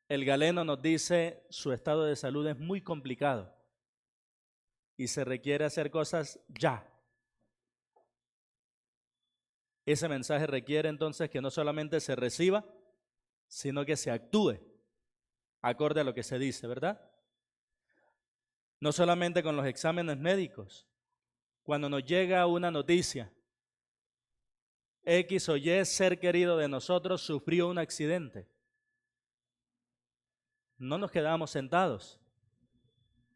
El galeno nos dice su estado de salud es muy complicado y se requiere hacer cosas ya. Ese mensaje requiere entonces que no solamente se reciba, sino que se actúe acorde a lo que se dice, ¿verdad? No solamente con los exámenes médicos. Cuando nos llega una noticia, X o Y ser querido de nosotros sufrió un accidente. No nos quedamos sentados,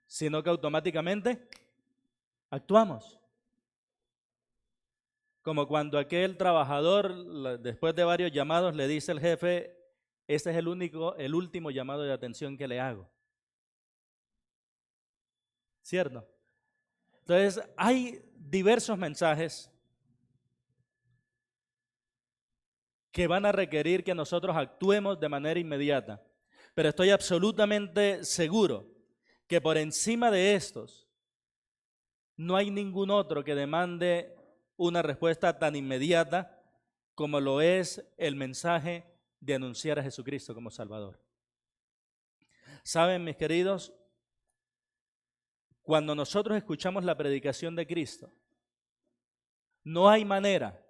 sino que automáticamente actuamos. Como cuando aquel trabajador, después de varios llamados, le dice al jefe, este es el último llamado de atención que le hago. ¿Cierto? Entonces, hay diversos mensajes que van a requerir que nosotros actuemos de manera inmediata. Pero estoy absolutamente seguro que por encima de estos, no hay ningún otro que demande una respuesta tan inmediata como lo es el mensaje de anunciar a Jesucristo como Salvador. Saben, mis queridos, cuando nosotros escuchamos la predicación de Cristo, no hay manera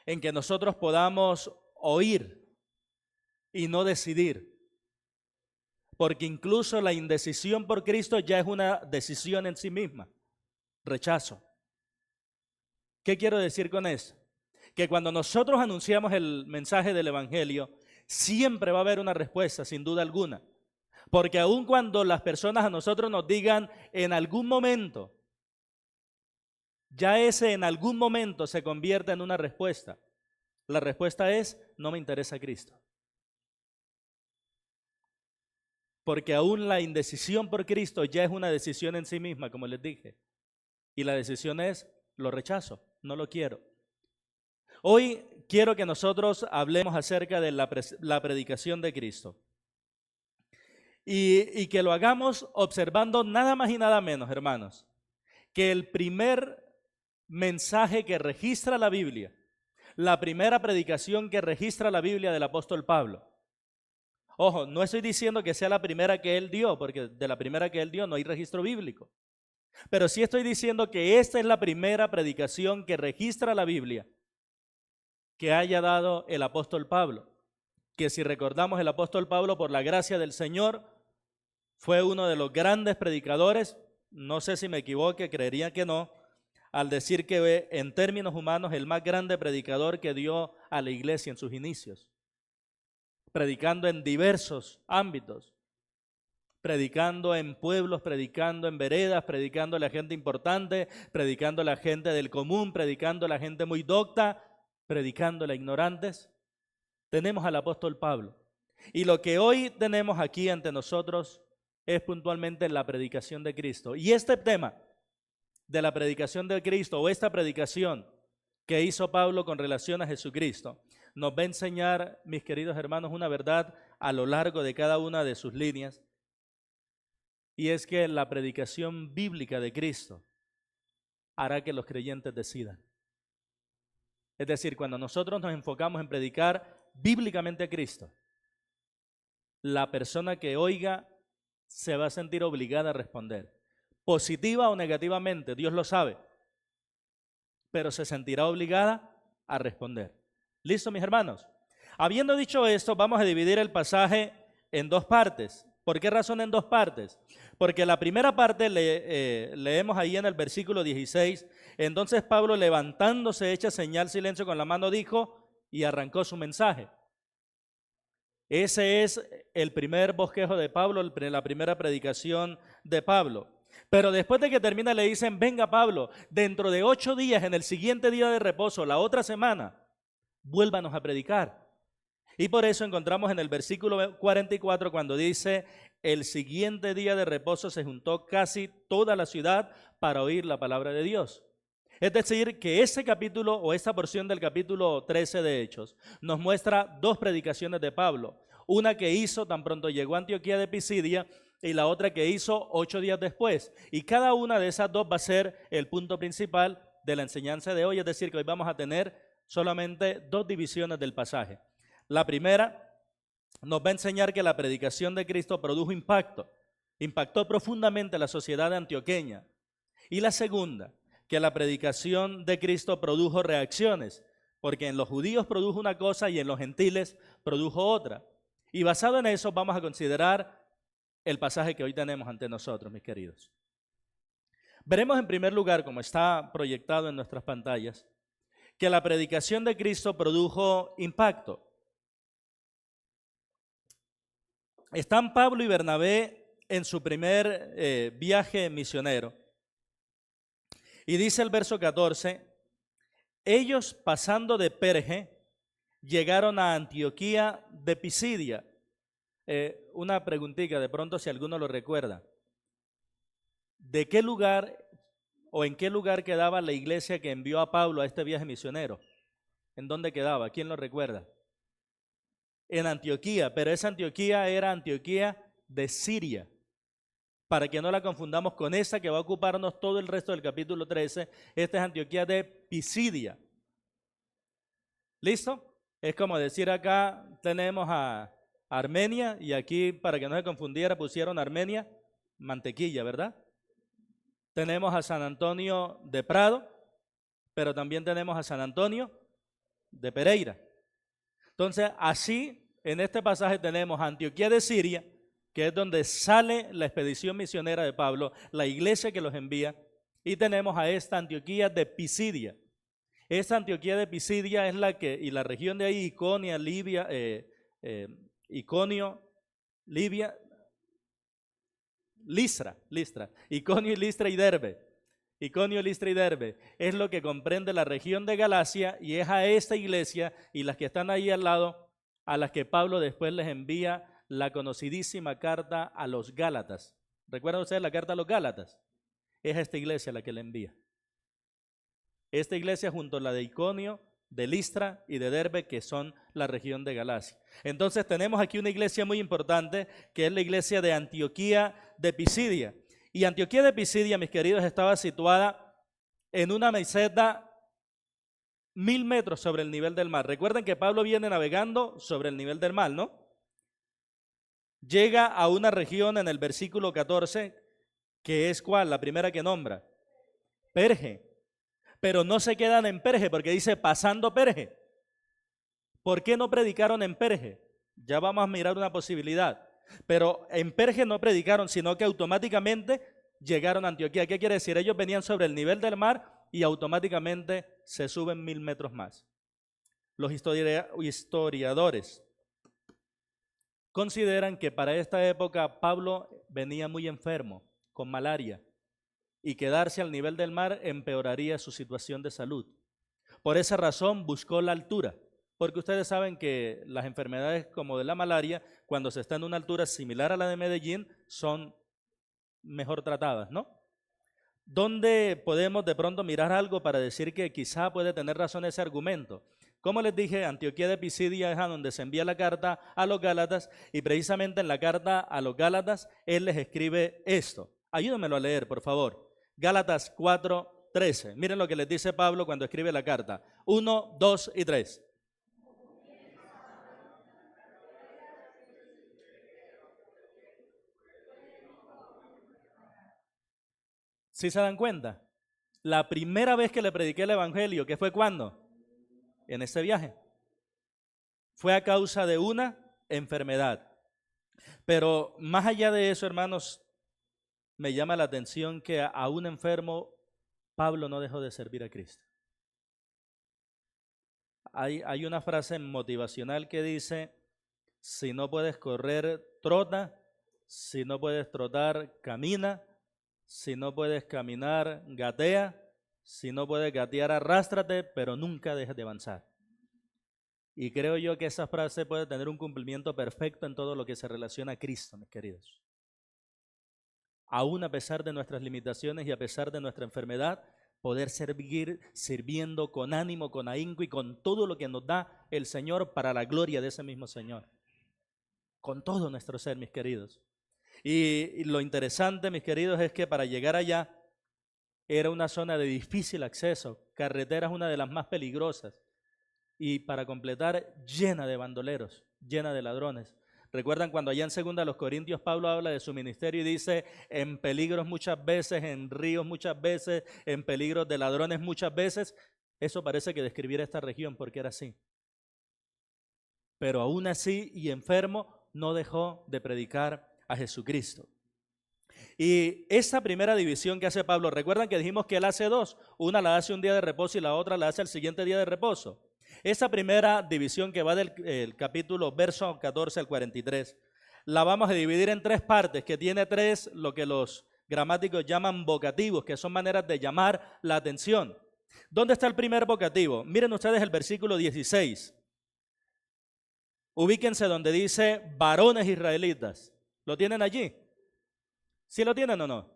en que nosotros podamos oír y no decidir, porque incluso la indecisión por Cristo ya es una decisión en sí misma, rechazo. ¿Qué quiero decir con eso? Que cuando nosotros anunciamos el mensaje del Evangelio, siempre va a haber una respuesta, sin duda alguna. Porque aun cuando las personas a nosotros nos digan en algún momento, ya ese en algún momento se convierte en una respuesta. La respuesta es, no me interesa Cristo. Porque aún la indecisión por Cristo ya es una decisión en sí misma, como les dije. Y la decisión es, lo rechazo, no lo quiero. Hoy quiero que nosotros hablemos acerca de la predicación de Cristo. Y que lo hagamos observando nada más y nada menos, hermanos, que el primer mensaje que registra la Biblia, la primera predicación que registra la Biblia del apóstol Pablo. Ojo, no estoy diciendo que sea la primera que él dio, porque de la primera que él dio no hay registro bíblico. Pero sí estoy diciendo que esta es la primera predicación que registra la Biblia que haya dado el apóstol Pablo. Que si recordamos, el apóstol Pablo, por la gracia del Señor, fue uno de los grandes predicadores, no sé si me equivoque, creería que no, al decir que en términos humanos el más grande predicador que dio a la iglesia en sus inicios, predicando en diversos ámbitos, predicando en pueblos, predicando en veredas, predicando a la gente importante, predicando a la gente del común, predicando a la gente muy docta, predicando a los ignorantes. Tenemos al apóstol Pablo. Y lo que hoy tenemos aquí ante nosotros es puntualmente la predicación de Cristo. Y este tema de la predicación de Cristo, o esta predicación que hizo Pablo con relación a Jesucristo, nos va a enseñar, mis queridos hermanos, una verdad a lo largo de cada una de sus líneas. Y es que la predicación bíblica de Cristo hará que los creyentes decidan. Es decir, cuando nosotros nos enfocamos en predicar bíblicamente a Cristo, la persona que oiga se va a sentir obligada a responder. Positiva o negativamente, Dios lo sabe, pero se sentirá obligada a responder. ¿Listo, mis hermanos? Habiendo dicho esto, vamos a dividir el pasaje en dos partes. ¿Por qué razón en dos partes? Porque la primera parte leemos ahí en el versículo 16, entonces Pablo levantándose, hecha señal silencio con la mano, dijo y arrancó su mensaje. Ese es el primer bosquejo de Pablo, la primera predicación de Pablo. Pero después de que termina le dicen, venga Pablo, dentro de 8 días, en el siguiente día de reposo, la otra semana, vuélvanos a predicar. Y por eso encontramos en el versículo 44 cuando dice, el siguiente día de reposo se juntó casi toda la ciudad para oír la palabra de Dios. Es decir, que ese capítulo o esta porción del capítulo 13 de Hechos nos muestra dos predicaciones de Pablo. Una que hizo tan pronto llegó a Antioquía de Pisidia y la otra que hizo 8 días después. Y cada una de esas dos va a ser el punto principal de la enseñanza de hoy. Es decir, que hoy vamos a tener solamente dos divisiones del pasaje. La primera nos va a enseñar que la predicación de Cristo produjo impactó profundamente la sociedad antioqueña. Y la segunda, que la predicación de Cristo produjo reacciones, porque en los judíos produjo una cosa y en los gentiles produjo otra. Y basado en eso vamos a considerar el pasaje que hoy tenemos ante nosotros, mis queridos. Veremos en primer lugar, como está proyectado en nuestras pantallas, que la predicación de Cristo produjo impacto. Están Pablo y Bernabé en su primer viaje misionero. Y dice el verso 14, ellos pasando de Perge llegaron a Antioquía de Pisidia. Una preguntita, de pronto si alguno lo recuerda. ¿De qué lugar o en qué lugar quedaba la iglesia que envió a Pablo a este viaje misionero? ¿En dónde quedaba? ¿Quién lo recuerda? En Antioquía, pero esa Antioquía era Antioquía de Siria. Para que no la confundamos con esa que va a ocuparnos todo el resto del capítulo 13, esta es Antioquía de Pisidia. ¿Listo? Es como decir acá tenemos a Armenia y aquí, para que no se confundiera, pusieron Armenia, mantequilla, ¿verdad? Tenemos a San Antonio de Prado, pero también tenemos a San Antonio de Pereira. Entonces, así, en este pasaje tenemos a Antioquía de Siria, que es donde sale la expedición misionera de Pablo, la iglesia que los envía, y tenemos a esta Antioquía de Pisidia. Esta Antioquía de Pisidia es la que, y la región de ahí, Iconio, Libia, Listra, Iconio, Listra y Derbe. Iconio, Listra y Derbe es lo que comprende la región de Galacia y es a esta iglesia y las que están ahí al lado a las que Pablo después les envía la conocidísima carta a los Gálatas. ¿Recuerdan ustedes la carta a los Gálatas? Es a esta iglesia la que le envía. Esta iglesia junto a la de Iconio, de Listra y de Derbe, que son la región de Galacia. Entonces tenemos aquí una iglesia muy importante, que es la iglesia de Antioquía de Pisidia. Y Antioquía de Pisidia, mis queridos, estaba situada en una meseta 1000 metros sobre el nivel del mar. Recuerden que Pablo viene navegando sobre el nivel del mar, ¿no? Llega a una región en el versículo 14, que es ¿cuál? La primera que nombra, Perge. Pero no se quedan en Perge porque dice pasando Perge. ¿Por qué no predicaron en Perge? Ya vamos a mirar una posibilidad. Pero en Perge no predicaron, sino que automáticamente llegaron a Antioquía. ¿Qué quiere decir? Ellos venían sobre el nivel del mar y automáticamente se suben 1000 metros más. Los historiadores consideran que para esta época Pablo venía muy enfermo, con malaria, y quedarse al nivel del mar empeoraría su situación de salud. Por esa razón buscó la altura, porque ustedes saben que las enfermedades como de la malaria, cuando se está en una altura similar a la de Medellín, son mejor tratadas, ¿no? ¿Dónde podemos de pronto mirar algo para decir que quizá puede tener razón ese argumento? Como les dije, Antioquía de Pisidia es a donde se envía la carta a los Gálatas y precisamente en la carta a los Gálatas él les escribe esto. Ayúdenmelo a leer, por favor. Gálatas 4:13. Miren lo que les dice Pablo cuando escribe la carta. 1, 2 y 3. ¿Sí se dan cuenta? La primera vez que le prediqué el evangelio, ¿qué fue cuándo? En ese viaje. Fue a causa de una enfermedad. Pero más allá de eso, hermanos, me llama la atención que a un enfermo Pablo no dejó de servir a Cristo. Hay una frase motivacional que dice, si no puedes correr, trota, si no puedes trotar, camina, si no puedes caminar, gatea, si no puedes gatear, arrástrate, pero nunca dejes de avanzar. Y creo yo que esa frase puede tener un cumplimiento perfecto en todo lo que se relaciona a Cristo, mis queridos. Aún a pesar de nuestras limitaciones y a pesar de nuestra enfermedad, poder seguir sirviendo con ánimo, con ahínco y con todo lo que nos da el Señor para la gloria de ese mismo Señor. Con todo nuestro ser, mis queridos. Y lo interesante, mis queridos, es que para llegar allá era una zona de difícil acceso, carreteras una de las más peligrosas y para completar llena de bandoleros, llena de ladrones. ¿Recuerdan cuando allá en 2 Corintios Pablo habla de su ministerio y dice, en peligros muchas veces, en ríos muchas veces, en peligros de ladrones muchas veces? Eso parece que describiera esta región porque era así. Pero aún así y enfermo no dejó de predicar a Jesucristo. Y esa primera división que hace Pablo, ¿recuerdan que dijimos que él hace dos? Una la hace un día de reposo y la otra la hace el siguiente día de reposo. Esa primera división que va del capítulo verso 14 al 43, la vamos a dividir en tres partes, que tiene tres, lo que los gramáticos llaman vocativos, que son maneras de llamar la atención. ¿Dónde está el primer vocativo? Miren ustedes el versículo 16. Ubíquense donde dice varones israelitas. ¿Lo tienen allí? ¿Sí lo tienen o no?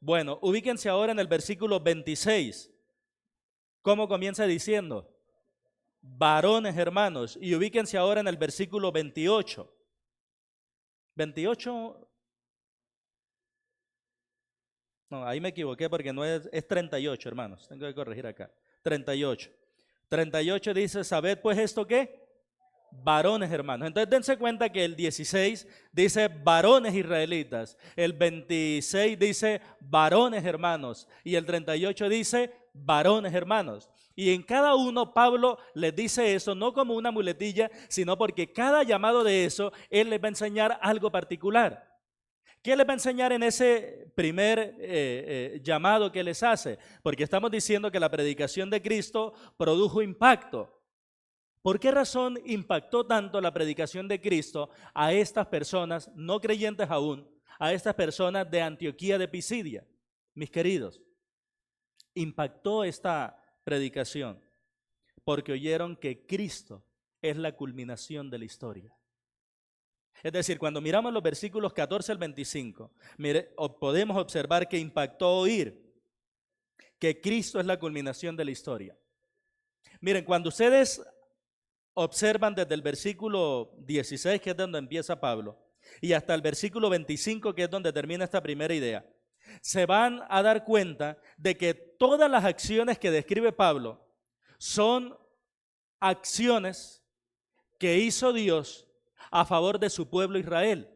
Bueno, ubíquense ahora en el versículo 26. ¿Cómo comienza diciendo? Varones, hermanos. Y ubíquense ahora en el versículo 28. 28. No, ahí me equivoqué porque no es 38, hermanos. Tengo que corregir acá. 38. 38 dice, ¿sabed pues esto qué? Varones, hermanos. Entonces dense cuenta que el 16 dice varones israelitas, el 26 dice varones, hermanos, y el 38 dice varones, hermanos. Y en cada uno Pablo les dice eso no como una muletilla, sino porque cada llamado de eso, él les va a enseñar algo particular. ¿Qué les va a enseñar en ese primer llamado que les hace? Porque estamos diciendo que la predicación de Cristo produjo impacto. ¿Por qué razón impactó tanto la predicación de Cristo a estas personas, no creyentes aún, a estas personas de Antioquía de Pisidia? Mis queridos, impactó esta predicación porque oyeron que Cristo es la culminación de la historia. Es decir, cuando miramos los versículos 14 al 25, podemos observar que impactó oír que Cristo es la culminación de la historia. Miren, cuando ustedes observan desde el versículo 16, que es donde empieza Pablo, y hasta el versículo 25, que es donde termina esta primera idea, se van a dar cuenta de que todas las acciones que describe Pablo son acciones que hizo Dios a favor de su pueblo Israel.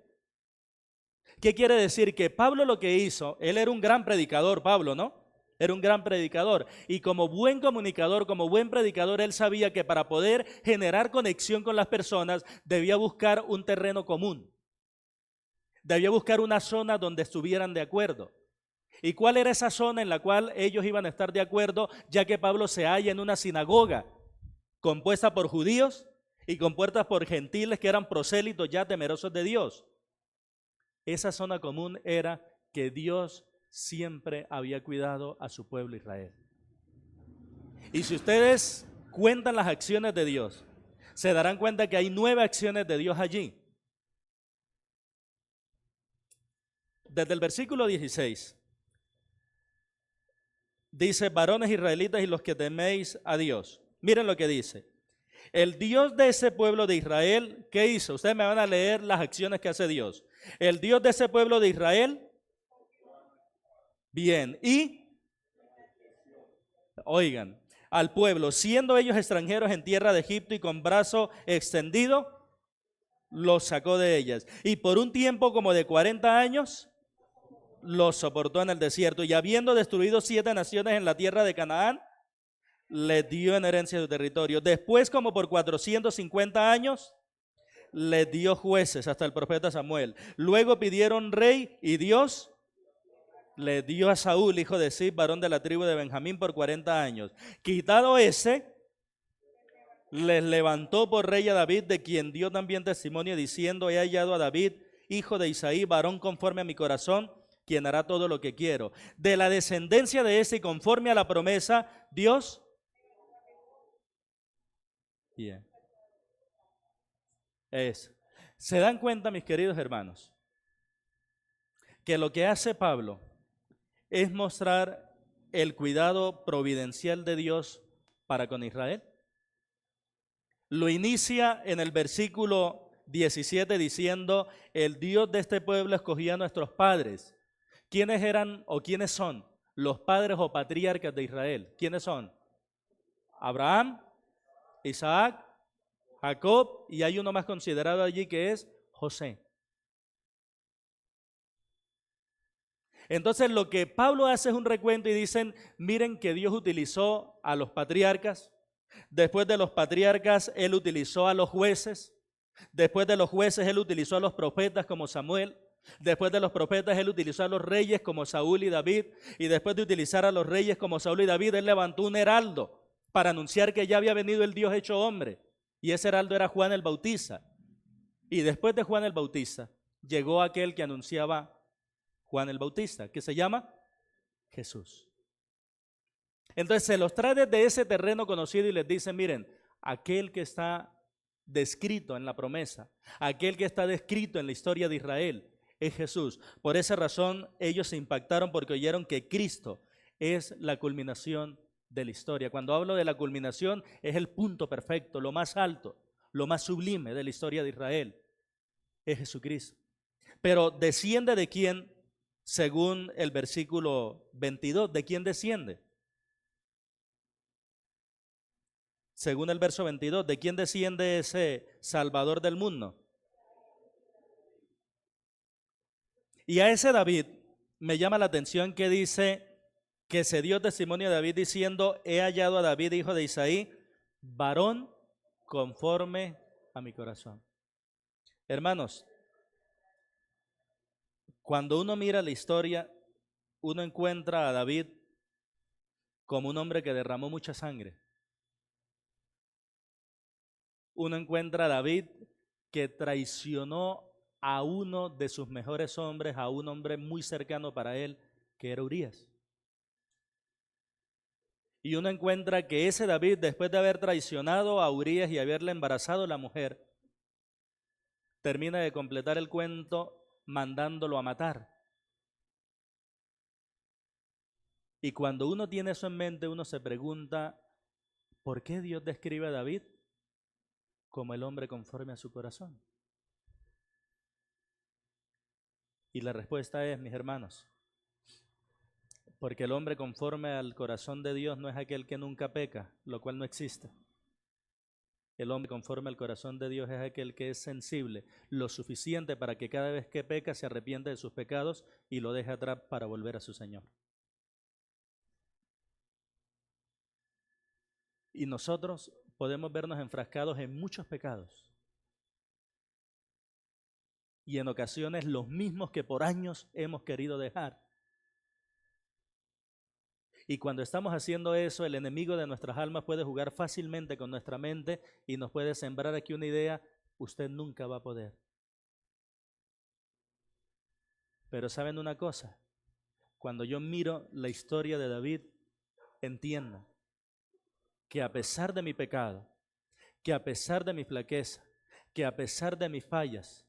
¿Qué quiere decir? Que Pablo lo que hizo, él era un gran predicador, Pablo, ¿no? Era un gran predicador y como buen comunicador, como buen predicador, él sabía que para poder generar conexión con las personas debía buscar un terreno común. Debía buscar una zona donde estuvieran de acuerdo. ¿Y cuál era esa zona en la cual ellos iban a estar de acuerdo? Ya que Pablo se halla en una sinagoga compuesta por judíos y compuesta por gentiles que eran prosélitos ya temerosos de Dios. Esa zona común era que Dios siempre había cuidado a su pueblo Israel. Y si ustedes cuentan las acciones de Dios, se darán cuenta que hay 9 acciones de Dios allí. Desde el versículo 16, dice, varones israelitas y los que teméis a Dios. Miren lo que dice. El Dios de ese pueblo de Israel, ¿qué hizo? Ustedes me van a leer las acciones que hace Dios. El Dios de ese pueblo de Israel, bien, y, oigan, al pueblo, siendo ellos extranjeros en tierra de Egipto y con brazo extendido, los sacó de ellas. Y por un tiempo como de 40 años, los soportó en el desierto. Y habiendo destruido 7 naciones en la tierra de Canaán, les dio en herencia su territorio. Después, como por 450 años, les dio jueces hasta el profeta Samuel. Luego pidieron rey y Dios le dio a Saúl, hijo de Cis, varón de la tribu de Benjamín, por 40 años. Quitado ese, les levantó por rey a David, de quien dio también testimonio, diciendo, he hallado a David, hijo de Isaí, varón conforme a mi corazón, quien hará todo lo que quiero. De la descendencia de ese y conforme a la promesa, Dios. Bien. Se dan cuenta, mis queridos hermanos, que lo que hace Pablo es mostrar el cuidado providencial de Dios para con Israel. Lo inicia en el versículo 17 diciendo, el Dios de este pueblo escogió a nuestros padres. ¿Quiénes eran o quiénes son los padres o patriarcas de Israel? ¿Quiénes son? Abraham, Isaac, Jacob, y hay uno más considerado allí que es José. Entonces lo que Pablo hace es un recuento y dicen, miren que Dios utilizó a los patriarcas, después de los patriarcas Él utilizó a los jueces, después de los jueces Él utilizó a los profetas como Samuel, después de los profetas Él utilizó a los reyes como Saúl y David, y después de utilizar a los reyes como Saúl y David, Él levantó un heraldo para anunciar que ya había venido el Dios hecho hombre, y ese heraldo era Juan el Bautista. Y después de Juan el Bautista llegó aquel que anunciaba Juan el Bautista, que se llama Jesús. Entonces se los trae desde ese terreno conocido y les dice, miren, aquel que está descrito en la promesa, aquel que está descrito en la historia de Israel, es Jesús. Por esa razón ellos se impactaron porque oyeron que Cristo es la culminación de la historia. Cuando hablo de la culminación, es el punto perfecto, lo más alto, lo más sublime de la historia de Israel, es Jesucristo. Pero ¿desciende de quién? Según el versículo 22, ¿de quién desciende? Según el verso 22, ¿de quién desciende ese Salvador del mundo? Y a ese David me llama la atención que dice que se dio testimonio de David diciendo, he hallado a David, hijo de Isaí, varón conforme a mi corazón. Hermanos, cuando uno mira la historia, uno encuentra a David como un hombre que derramó mucha sangre. Uno encuentra a David que traicionó a uno de sus mejores hombres, a un hombre muy cercano para él, que era Urías. Y uno encuentra que ese David, después de haber traicionado a Urías y haberle embarazado a la mujer, termina de completar el cuento mandándolo a matar. Y cuando uno tiene eso en mente, uno se pregunta, ¿por qué Dios describe a David como el hombre conforme a su corazón? Y la respuesta es, mis hermanos, porque el hombre conforme al corazón de Dios no es aquel que nunca peca, lo cual no existe. El hombre conforme al corazón de Dios es aquel que es sensible, lo suficiente para que cada vez que peca se arrepiente de sus pecados y lo deje atrás para volver a su Señor. Y nosotros podemos vernos enfrascados en muchos pecados. Y en ocasiones los mismos que por años hemos querido dejar. Y cuando estamos haciendo eso, el enemigo de nuestras almas puede jugar fácilmente con nuestra mente y nos puede sembrar aquí una idea, usted nunca va a poder. Pero ¿saben una cosa? Cuando yo miro la historia de David, entiendo que a pesar de mi pecado, que a pesar de mi flaqueza, que a pesar de mis fallas,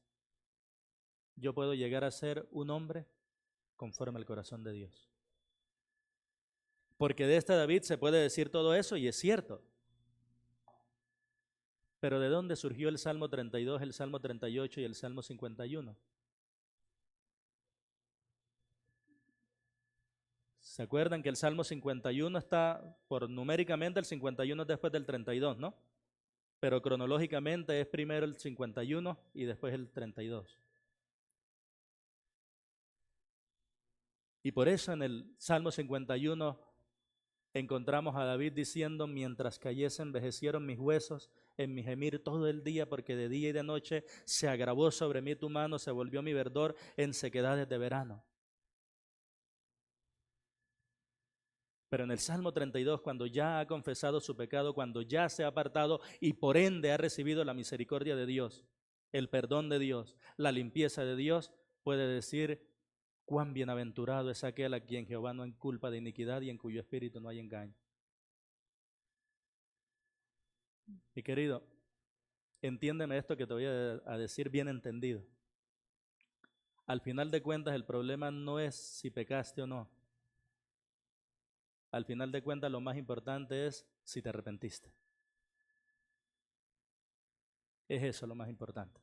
yo puedo llegar a ser un hombre conforme al corazón de Dios. Porque de este David se puede decir todo eso y es cierto. Pero ¿de dónde surgió el Salmo 32, el Salmo 38 y el Salmo 51? ¿Se acuerdan que el Salmo 51 está, por numéricamente, el 51 es después del 32, ¿no? Pero cronológicamente es primero el 51 y después el 32. Y por eso en el Salmo 51 encontramos a David diciendo, mientras cayese envejecieron mis huesos en mi gemir todo el día, porque de día y de noche se agravó sobre mí tu mano, se volvió mi verdor en sequedades de verano. Pero en el Salmo 32, cuando ya ha confesado su pecado, cuando ya se ha apartado y por ende ha recibido la misericordia de Dios, el perdón de Dios, la limpieza de Dios, puede decir, cuán bienaventurado es aquel a quien Jehová no inculpa de iniquidad y en cuyo espíritu no hay engaño. Mi querido, entiéndeme esto que te voy a decir bien entendido. Al final de cuentas, el problema no es si pecaste o no. Al final de cuentas, lo más importante es si te arrepentiste. Es eso lo más importante.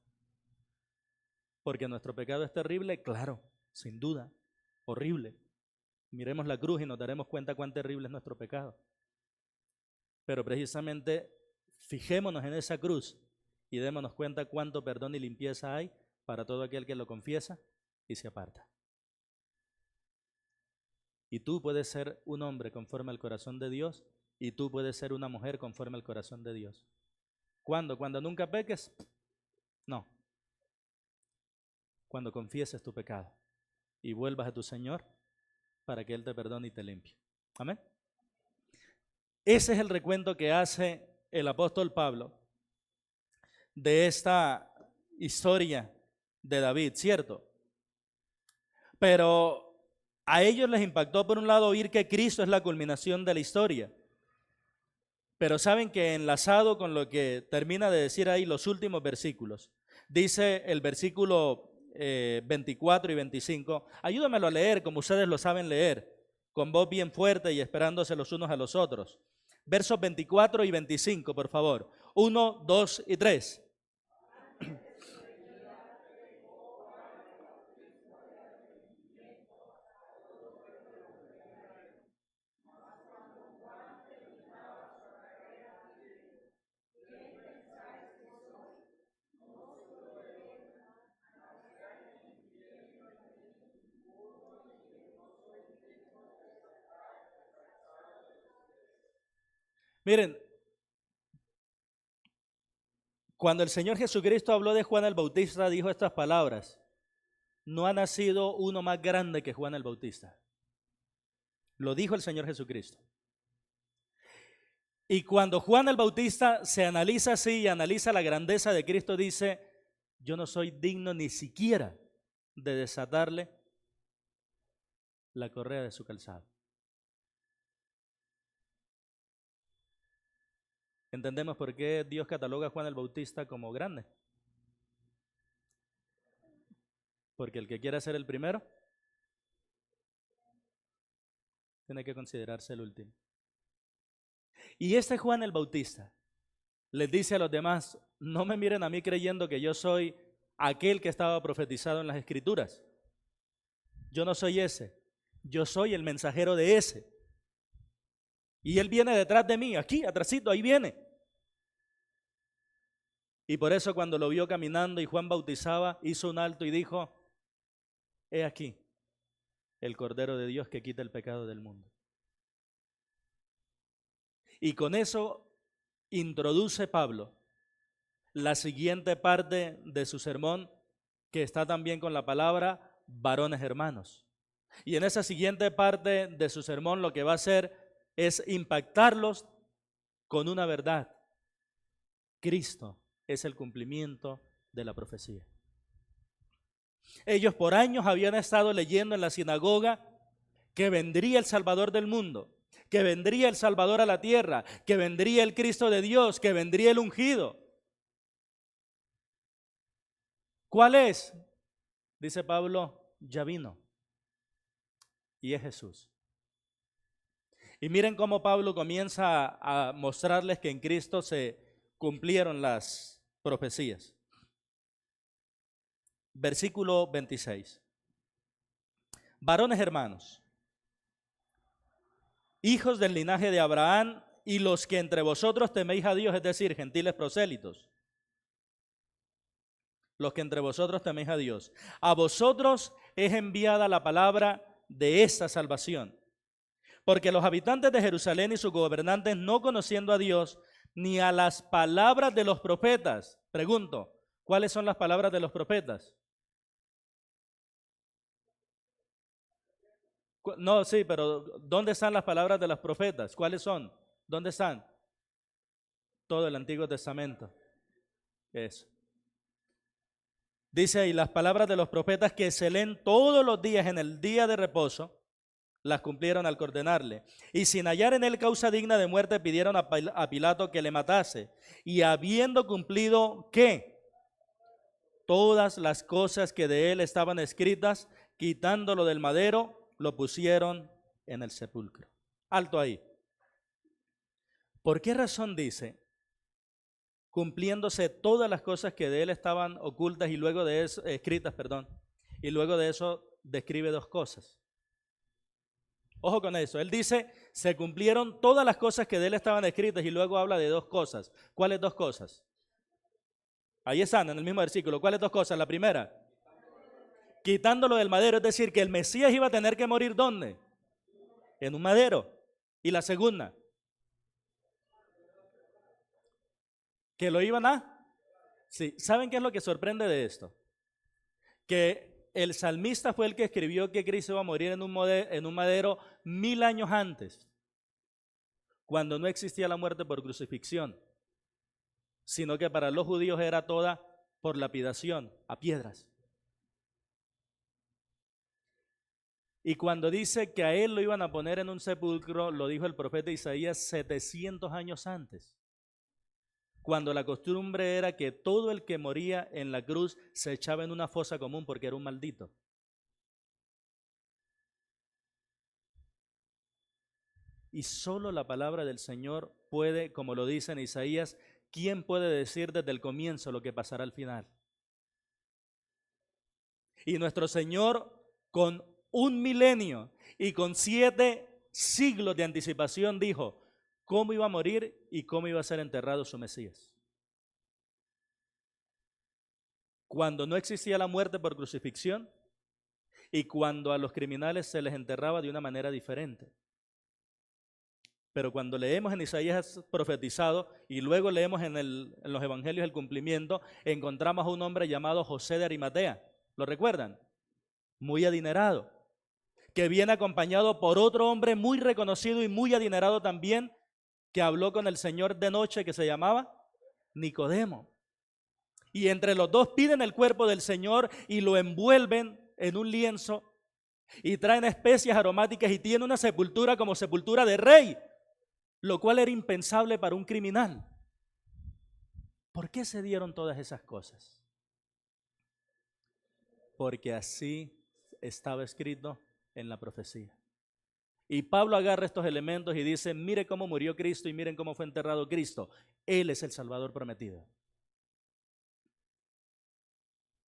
Porque nuestro pecado es terrible, claro, sin duda, horrible. Miremos la cruz y nos daremos cuenta cuán terrible es nuestro pecado. Pero precisamente fijémonos en esa cruz y démonos cuenta cuánto perdón y limpieza hay para todo aquel que lo confiesa y se aparta. Y tú puedes ser un hombre conforme al corazón de Dios, y tú puedes ser una mujer conforme al corazón de Dios. ¿Cuándo? ¿Cuando nunca peques? No. Cuando confieses tu pecado y vuelvas a tu Señor para que Él te perdone y te limpie. Amén. Ese es el recuento que hace el apóstol Pablo de esta historia de David, ¿cierto? Pero a ellos les impactó por un lado oír que Cristo es la culminación de la historia. Pero saben que enlazado con lo que termina de decir ahí los últimos versículos, dice el versículo 24 y 25, ayúdamelo a leer como ustedes lo saben leer, con voz bien fuerte y esperándose los unos a los otros. Versos 24 y 25, por favor. 1, 2 y 3. Miren, cuando el Señor Jesucristo habló de Juan el Bautista, dijo estas palabras: no ha nacido uno más grande que Juan el Bautista. Lo dijo el Señor Jesucristo. Y cuando Juan el Bautista se analiza así y analiza la grandeza de Cristo, dice: yo no soy digno ni siquiera de desatarle la correa de su calzado. ¿Entendemos por qué Dios cataloga a Juan el Bautista como grande? Porque el que quiera ser el primero tiene que considerarse el último. Y este Juan el Bautista les dice a los demás: no me miren a mí creyendo que yo soy aquel que estaba profetizado en las Escrituras. Yo no soy ese, yo soy el mensajero de ese. Y él viene detrás de mí, aquí, atrásito, ahí viene. Y por eso cuando lo vio caminando y Juan bautizaba, hizo un alto y dijo: he aquí el Cordero de Dios que quita el pecado del mundo. Y con eso introduce Pablo la siguiente parte de su sermón, que está también con la palabra varones hermanos. Y en esa siguiente parte de su sermón lo que va a hacer es impactarlos con una verdad: Cristo es el cumplimiento de la profecía. Ellos por años habían estado leyendo en la sinagoga que vendría el Salvador del mundo, que vendría el Salvador a la tierra, que vendría el Cristo de Dios, que vendría el ungido. ¿Cuál es? Dice Pablo: ya vino, y es Jesús. Y miren cómo Pablo comienza a mostrarles que en Cristo se cumplieron las profecías. Versículo 26. Varones hermanos, hijos del linaje de Abraham, y los que entre vosotros teméis a Dios, es decir, gentiles prosélitos, los que entre vosotros teméis a Dios, a vosotros es enviada la palabra de esta salvación. Porque los habitantes de Jerusalén y sus gobernantes, no conociendo a Dios ni a las palabras de los profetas, pregunto, ¿cuáles son las palabras de los profetas? No, sí, pero ¿dónde están las palabras de los profetas? ¿Cuáles son? ¿Dónde están? Todo el Antiguo Testamento. Eso. Dice ahí: las palabras de los profetas que se leen todos los días en el día de reposo, las cumplieron al condenarle. Y sin hallar en él causa digna de muerte, pidieron a Pilato que le matase. Y habiendo cumplido, ¿qué? Todas las cosas que de él estaban escritas, quitándolo del madero, lo pusieron en el sepulcro. Alto ahí. ¿Por qué razón dice: cumpliéndose todas las cosas que de él estaban ocultas y luego de eso, escritas, y luego de eso describe dos cosas? Ojo con eso. Él dice: se cumplieron todas las cosas que de él estaban escritas, y luego habla de dos cosas. ¿Cuáles dos cosas? Ahí están, en el mismo versículo. ¿Cuáles dos cosas? La primera, quitándolo del madero, es decir, que el Mesías iba a tener que morir ¿dónde? En un madero. Y la segunda, que lo iban a... Sí, ¿saben qué es lo que sorprende de esto? Que el salmista fue el que escribió que Cristo iba a morir en un madero 1000 años antes, cuando no existía la muerte por crucifixión, sino que para los judíos era toda por lapidación, a piedras. Y cuando dice que a él lo iban a poner en un sepulcro, lo dijo el profeta Isaías 700 años antes, cuando la costumbre era que todo el que moría en la cruz se echaba en una fosa común porque era un maldito. Y solo la palabra del Señor puede, como lo dice en Isaías, ¿quién puede decir desde el comienzo lo que pasará al final? Y nuestro Señor, con 1 milenio y con 7 siglos de anticipación, dijo cómo iba a morir y cómo iba a ser enterrado su Mesías. Cuando no existía la muerte por crucifixión y cuando a los criminales se les enterraba de una manera diferente. Pero cuando leemos en Isaías profetizado y luego leemos en los evangelios el cumplimiento, encontramos a un hombre llamado José de Arimatea. ¿Lo recuerdan? Muy adinerado, que viene acompañado por otro hombre muy reconocido y muy adinerado también, que habló con el Señor de noche, que se llamaba Nicodemo. Y entre los dos piden el cuerpo del Señor y lo envuelven en un lienzo y traen especias aromáticas y tiene una sepultura como sepultura de rey, lo cual era impensable para un criminal. ¿Por qué se dieron todas esas cosas? Porque así estaba escrito en la profecía. Y Pablo agarra estos elementos y dice, mire cómo murió Cristo y miren cómo fue enterrado Cristo. Él es el Salvador prometido.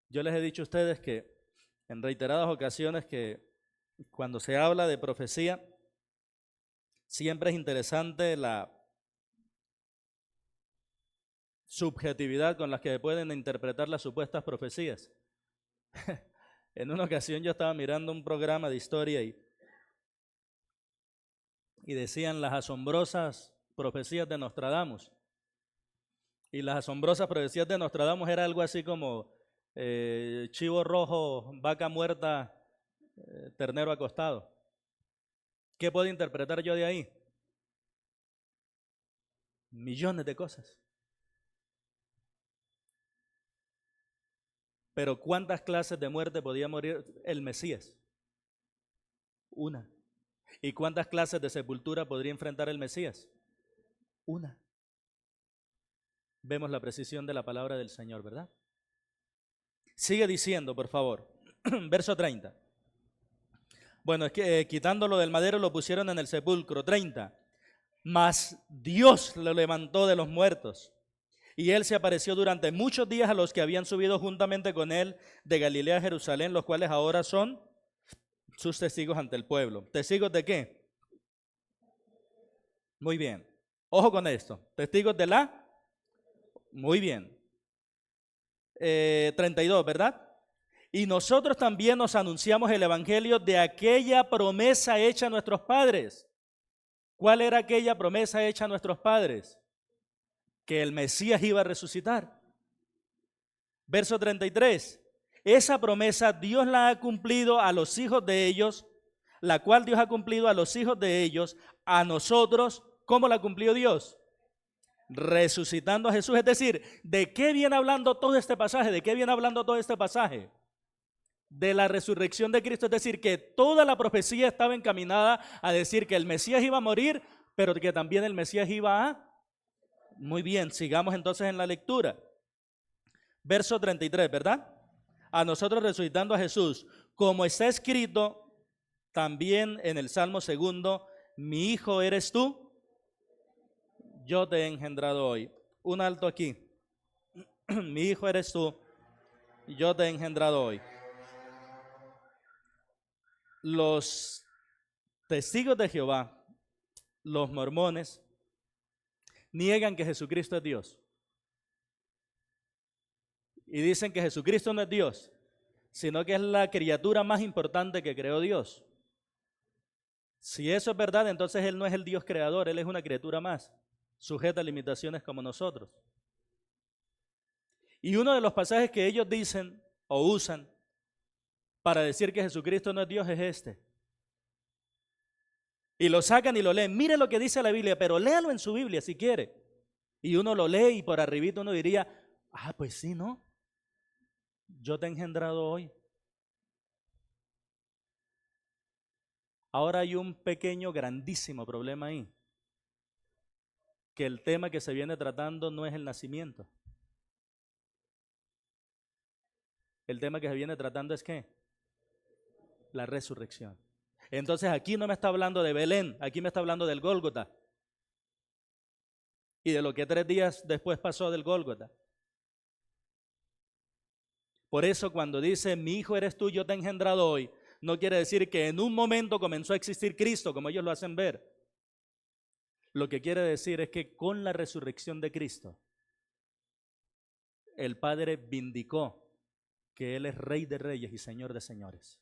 Yo les he dicho a ustedes que en reiteradas ocasiones que cuando se habla de profecía, siempre es interesante la subjetividad con la que pueden interpretar las supuestas profecías. En una ocasión yo estaba mirando un programa de historia y decían las asombrosas profecías de Nostradamus. Y las asombrosas profecías de Nostradamus era algo así como chivo rojo, vaca muerta, ternero acostado. ¿Qué puedo interpretar yo de ahí? Millones de cosas. Pero ¿cuántas clases de muerte podía morir el Mesías? Una. ¿Y cuántas clases de sepultura podría enfrentar el Mesías? Una. Vemos la precisión de la palabra del Señor, ¿verdad? Sigue diciendo, por favor, verso 30. Bueno, es que quitándolo del madero lo pusieron en el sepulcro, 30. Mas Dios lo levantó de los muertos. Y él se apareció durante muchos días a los que habían subido juntamente con él de Galilea a Jerusalén, los cuales ahora son sus testigos ante el pueblo. ¿Testigos de qué? Muy bien. Ojo con esto. ¿Testigos de la? Muy bien. 32, ¿verdad? Y nosotros también nos anunciamos el evangelio de aquella promesa hecha a nuestros padres. ¿Cuál era aquella promesa hecha a nuestros padres? Que el Mesías iba a resucitar. Verso 33. Esa promesa Dios la ha cumplido a los hijos de ellos, la cual Dios ha cumplido a los hijos de ellos, a nosotros. ¿Cómo la cumplió Dios? Resucitando a Jesús. Es decir, ¿de qué viene hablando todo este pasaje? ¿De qué viene hablando todo este pasaje? De la resurrección de Cristo. Es decir, que toda la profecía estaba encaminada a decir que el Mesías iba a morir, pero que también el Mesías iba a... Muy bien, sigamos entonces en la lectura. Verso 33, ¿verdad? A nosotros resucitando a Jesús, como está escrito también en el Salmo 2, mi hijo eres tú, yo te he engendrado hoy. Un alto aquí. Mi hijo eres tú, yo te he engendrado hoy. Los testigos de Jehová, los mormones, niegan que Jesucristo es Dios. Y dicen que Jesucristo no es Dios, sino que es la criatura más importante que creó Dios. Si eso es verdad, entonces Él no es el Dios creador, Él es una criatura más, sujeta a limitaciones como nosotros. Y uno de los pasajes que ellos dicen o usan para decir que Jesucristo no es Dios es este. Y lo sacan y lo leen. Mire lo que dice la Biblia, pero léalo en su Biblia si quiere. Y uno lo lee y por arribito uno diría, pues sí, ¿no? Yo te he engendrado hoy. Ahora hay un pequeño, grandísimo problema ahí. Que el tema que se viene tratando no es el nacimiento. El tema que se viene tratando es ¿qué? La resurrección. Entonces aquí no me está hablando de Belén, aquí me está hablando del Gólgota. Y de lo que 3 días después pasó del Gólgota. Por eso cuando dice, mi hijo eres tú, yo te he engendrado hoy, no quiere decir que en un momento comenzó a existir Cristo, como ellos lo hacen ver. Lo que quiere decir es que con la resurrección de Cristo, el Padre vindicó que Él es Rey de Reyes y Señor de Señores.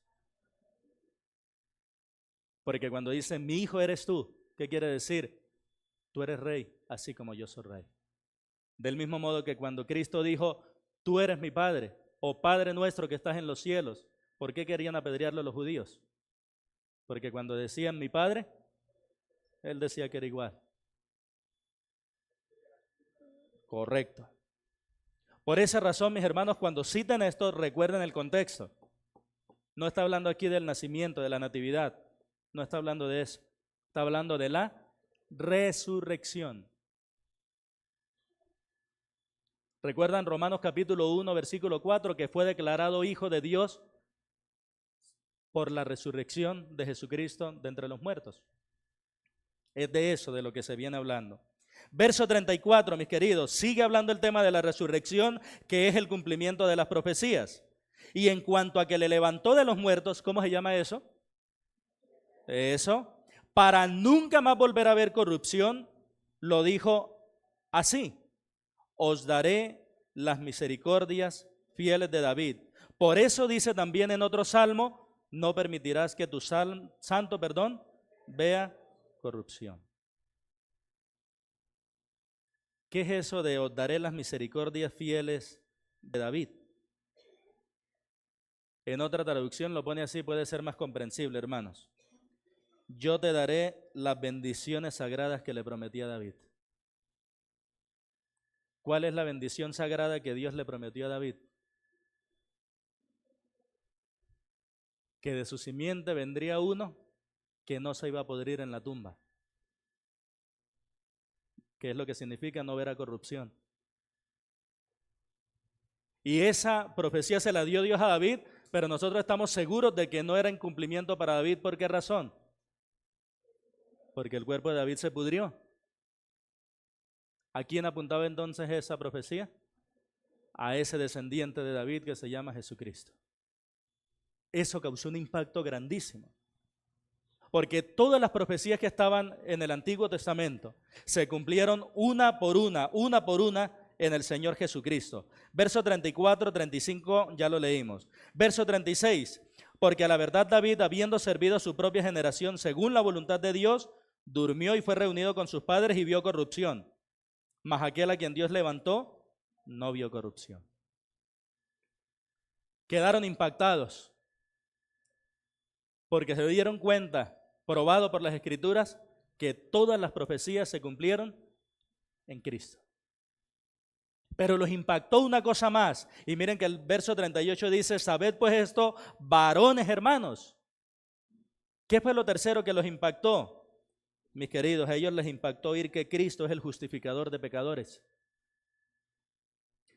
Porque cuando dice, mi hijo eres tú, ¿qué quiere decir? Tú eres Rey, así como yo soy Rey. Del mismo modo que cuando Cristo dijo, tú eres mi Padre, o Padre nuestro que estás en los cielos, ¿por qué querían apedrearlo los judíos? Porque cuando decían mi Padre, Él decía que era igual. Correcto. Por esa razón, mis hermanos, cuando citan esto, recuerden el contexto. No está hablando aquí del nacimiento, de la natividad. No está hablando de eso. Está hablando de la resurrección. ¿Recuerdan Romanos capítulo 1, versículo 4, que fue declarado Hijo de Dios por la resurrección de Jesucristo de entre los muertos? Es de eso de lo que se viene hablando. Verso 34, mis queridos, sigue hablando el tema de la resurrección, que es el cumplimiento de las profecías. Y en cuanto a que le levantó de los muertos, ¿cómo se llama eso? Eso, para nunca más volver a ver corrupción, lo dijo así: os daré las misericordias fieles de David. Por eso dice también en otro salmo, no permitirás que tu santo, vea corrupción. ¿Qué es eso de os daré las misericordias fieles de David? En otra traducción lo pone así, puede ser más comprensible, hermanos. Yo te daré las bendiciones sagradas que le prometí a David. ¿Cuál es la bendición sagrada que Dios le prometió a David? Que de su simiente vendría uno que no se iba a podrir en la tumba. ¿Qué es lo que significa no ver a corrupción? Y esa profecía se la dio Dios a David, pero nosotros estamos seguros de que no era en cumplimiento para David. ¿Por qué razón? Porque el cuerpo de David se pudrió. ¿A quién apuntaba entonces esa profecía? A ese descendiente de David que se llama Jesucristo. Eso causó un impacto grandísimo. Porque todas las profecías que estaban en el Antiguo Testamento se cumplieron una por una en el Señor Jesucristo. Verso 34, 35 ya lo leímos. Verso 36, porque a la verdad David, habiendo servido a su propia generación según la voluntad de Dios, durmió y fue reunido con sus padres y vio corrupción. Mas aquel a quien Dios levantó, no vio corrupción. Quedaron impactados porque se dieron cuenta, probado por las Escrituras, que todas las profecías se cumplieron en Cristo. Pero los impactó una cosa más. Y miren que el verso 38 dice, sabed pues esto, varones hermanos. ¿Qué fue lo tercero que los impactó? Mis queridos, a ellos les impactó oír que Cristo es el justificador de pecadores.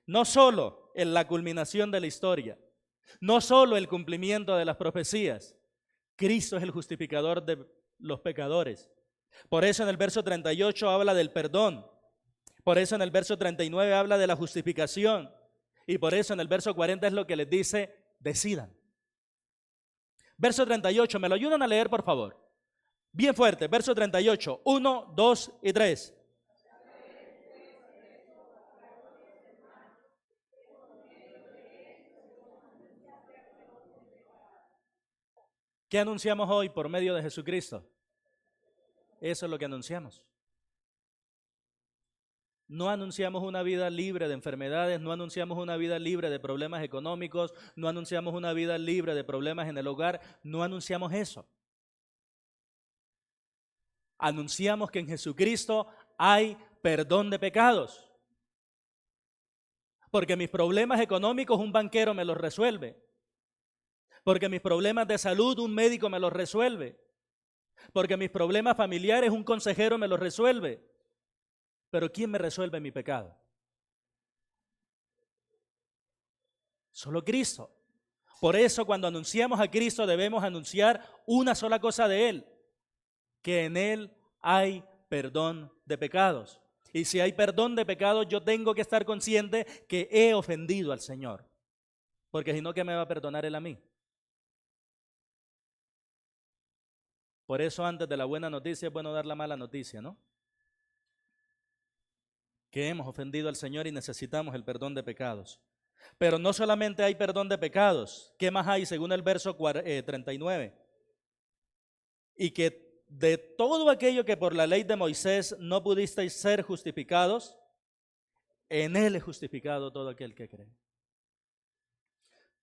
No solo en la culminación de la historia, no solo el cumplimiento de las profecías, Cristo es el justificador de los pecadores. Por eso en el verso 38 habla del perdón. Por eso en el verso 39 habla de la justificación. Y por eso en el verso 40 es lo que les dice, decidan. Verso 38, ¿me lo ayudan a leer, por favor? Bien fuerte, verso 38, 1, 2 y 3. ¿Qué anunciamos hoy por medio de Jesucristo? Eso es lo que anunciamos. No anunciamos una vida libre de enfermedades, no anunciamos una vida libre de problemas económicos, no anunciamos una vida libre de problemas en el hogar, no anunciamos eso. Anunciamos que en Jesucristo hay perdón de pecados. Porque mis problemas económicos un banquero me los resuelve. Porque mis problemas de salud un médico me los resuelve. Porque mis problemas familiares un consejero me los resuelve. Pero ¿quién me resuelve mi pecado? Solo Cristo. Por eso cuando anunciamos a Cristo debemos anunciar una sola cosa de Él, que en Él hay perdón de pecados. Y si hay perdón de pecados, yo tengo que estar consciente que he ofendido al Señor. Porque si no, ¿qué me va a perdonar Él a mí? Por eso antes de la buena noticia es bueno dar la mala noticia, ¿no? Que hemos ofendido al Señor y necesitamos el perdón de pecados. Pero no solamente hay perdón de pecados, ¿qué más hay según el verso 39? Y que de todo aquello que por la ley de Moisés no pudisteis ser justificados, en Él es justificado todo aquel que cree.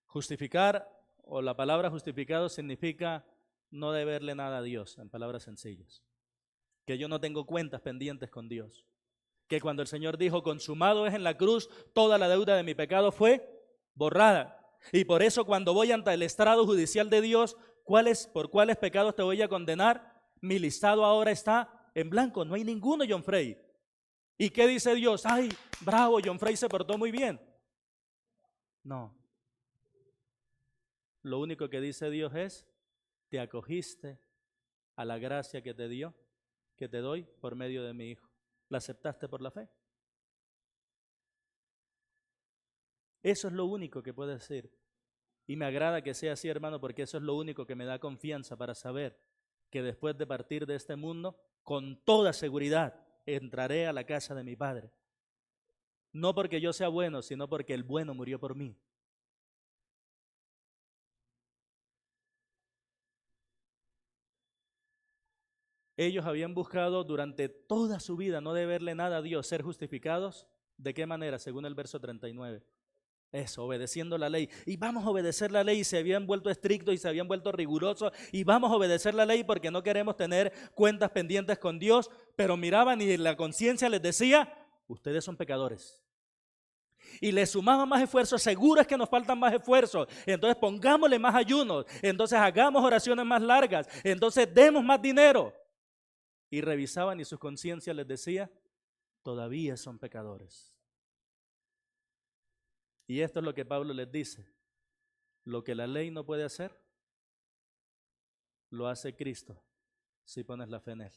Justificar, o la palabra justificado, significa no deberle nada a Dios, en palabras sencillas. Que yo no tengo cuentas pendientes con Dios. Que cuando el Señor dijo, consumado es en la cruz, toda la deuda de mi pecado fue borrada. Y por eso cuando voy ante el estrado judicial de Dios, ¿por cuáles pecados te voy a condenar? Mi listado ahora está en blanco, no hay ninguno, John Frey. ¿Y qué dice Dios? Ay, bravo, John Frey se portó muy bien. No. Lo único que dice Dios es, te acogiste a la gracia que te dio, que te doy por medio de mi Hijo. ¿La aceptaste por la fe? Eso es lo único que puedo decir. Y me agrada que sea así, hermano, porque eso es lo único que me da confianza para saber que después de partir de este mundo, con toda seguridad, entraré a la casa de mi Padre. No porque yo sea bueno, sino porque el bueno murió por mí. Ellos habían buscado durante toda su vida no deberle nada a Dios, ser justificados. ¿De qué manera? Según el verso 39. Eso, obedeciendo la ley. Y vamos a obedecer la ley, y se habían vuelto estrictos y se habían vuelto rigurosos. Y vamos a obedecer la ley porque no queremos tener cuentas pendientes con Dios. Pero miraban y la conciencia les decía, ustedes son pecadores. Y les sumaban más esfuerzos, seguro es que nos faltan más esfuerzos. Entonces pongámosle más ayunos. Entonces hagamos oraciones más largas. Entonces demos más dinero. Y revisaban y su conciencia les decía, todavía son pecadores. Y esto es lo que Pablo les dice. Lo que la ley no puede hacer, lo hace Cristo si pones la fe en Él.